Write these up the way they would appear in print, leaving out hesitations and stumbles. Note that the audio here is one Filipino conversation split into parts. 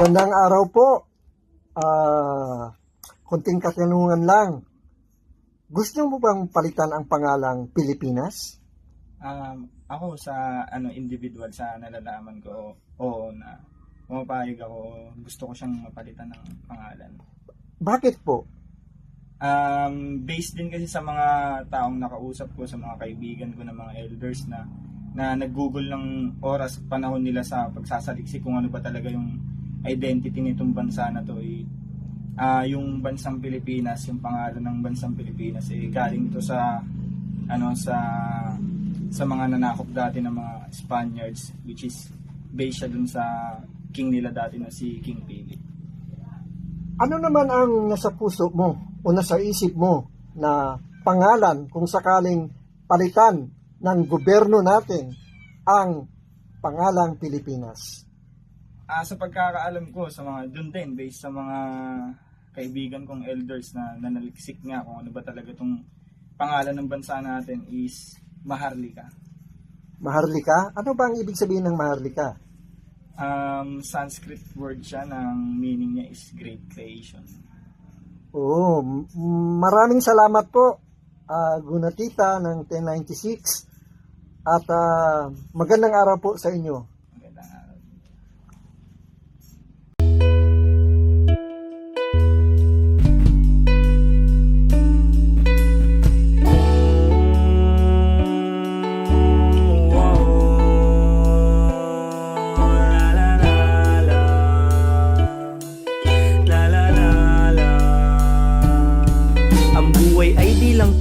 Magandang araw po. Konting katanungan lang. Gusto mo bang palitan ang pangalang Pilipinas? Ako sa individual sa nalalaman ko, oo, na pumapayag ako, gusto ko siyang mapalitan ng pangalan. Bakit po? Based din kasi sa mga taong nakausap ko, sa mga kaibigan ko na mga elders na nag-google ng oras, panahon nila sa pagsasaliksik kung ano ba talaga yung identity nitong bansa na to. Yung bansang Pilipinas, yung pangalan ng bansang Pilipinas galing to sa mga nanakop dati ng mga Spaniards, which is based siya dun sa king nila dati na si King Philip. Ano naman ang nasa puso mo o nasa isip mo na pangalan kung sakaling palitan ng gobyerno natin ang pangalang Pilipinas? Sa pagkakaalam ko, sa mga dun din, based sa mga kaibigan kong elders na nanaliksik nga kung ano ba talaga itong pangalan ng bansa natin is Maharlika. Maharlika? Ano ba ang ibig sabihin ng Maharlika? Sanskrit word siya, ng meaning niya is great creation. Oo, maraming salamat po, Gunatita ng 1096, at magandang araw po sa inyo. Magandang araw.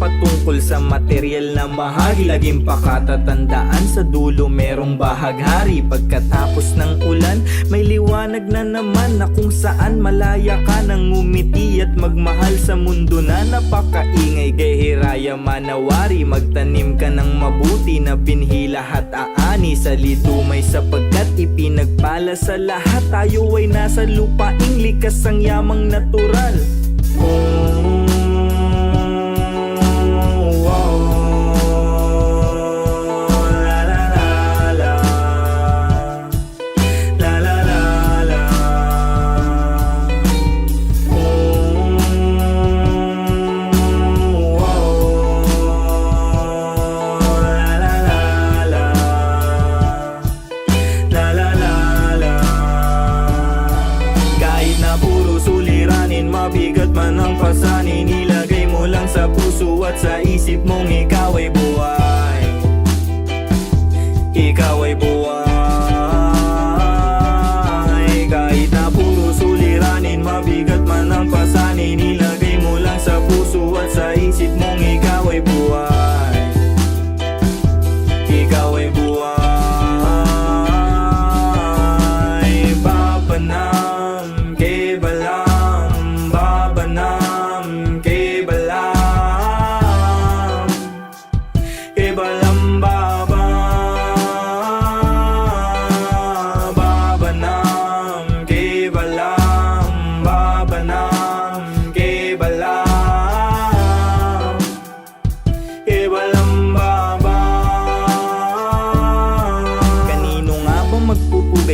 Patungkol sa material na bahagi, laging pakatatandaan sa dulo merong bahaghari. Pagkatapos ng ulan, may liwanag na naman na kung saan malaya ka nang ngumiti at magmahal sa mundo na napakaingay. Gahiraya manawari, magtanim ka ng mabuti na binhi lahat aani sa lidumay, sapagkat ipinagpala sa lahat. Tayo ay nasa lupaing likas ang yamang natural. Mabigat man ang pasanin, ilagay mo lang sa puso at sa isip mong ikaw ay buhay. Ikaw ay buhay. Kahit na puro suliranin, mabigat man ang pasanin, ilagay mo lang sa puso at sa isip mong ikaw ay buhay. Ikaw ay buhay. Babanam kay balam,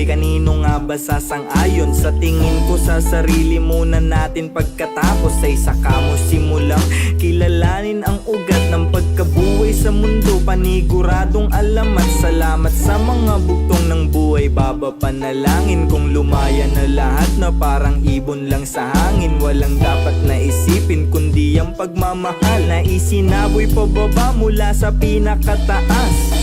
kanino nga ba sasang-ayon? Sa tingin ko sa sarili muna natin, pagkatapos ay saka mo simulang kilalanin ang ugat ng pagkabuhay sa mundo. Paniguradong alam at salamat sa mga bugtong ng buhay. Baba panalangin kung lumaya na lahat na parang ibon lang sa hangin. Walang dapat na isipin kundi ang pagmamahal na isinaboy pababa mula sa pinakataas.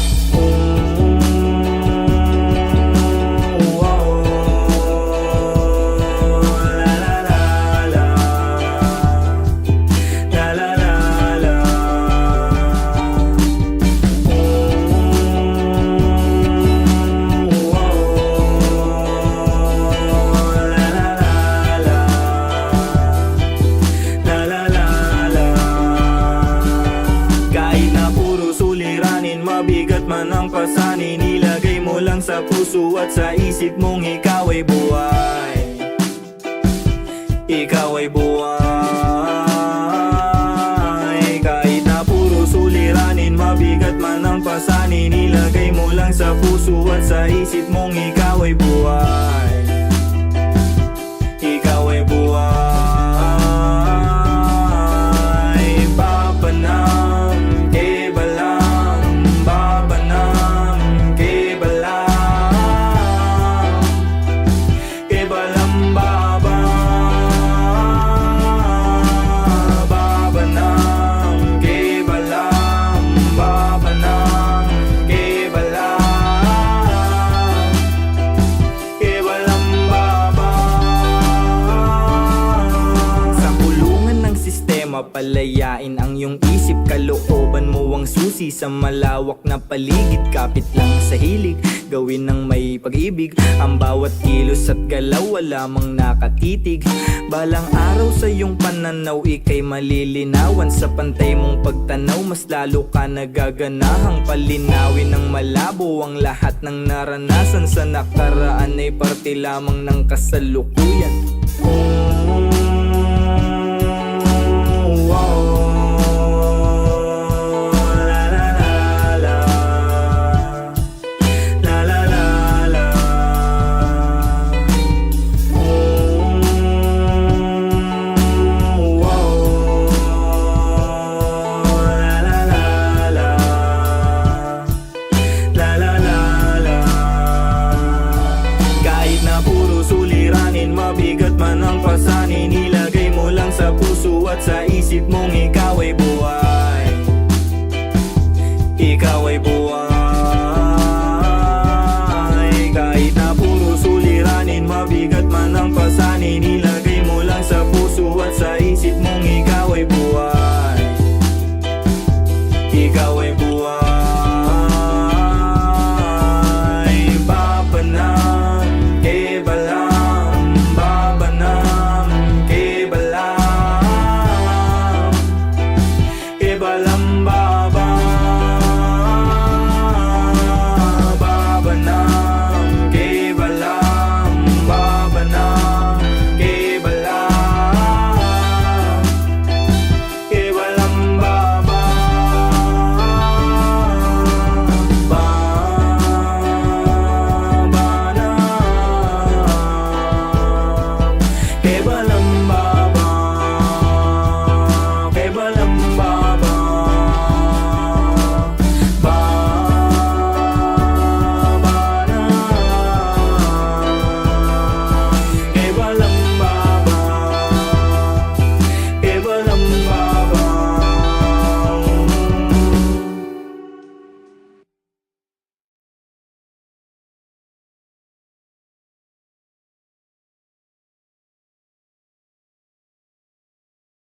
Mabigat man ang pasanin, ilagay mo lang sa puso at sa isip mong ikaw ay buhay. Ikaw ay buhay. Kahit na puro suliranin, mabigat man ang pasanin, ilagay mo lang sa puso at sa isip mong ikaw ay buhay. papalayain ang iyong isip. Kalooban mo ang susi sa malawak na paligid. Kapit lang sa hilig, gawin ng may pag-ibig. Ang bawat kilos at galaw wala mang nakatitig. Balang araw sa iyong pananaw ika'y malilinawan. Sa pantay mong pagtanaw mas lalo ka nagaganahang palinawin ng malabo ang lahat ng naranasan sa nakaraan ay parte lamang ng kasalukuyan.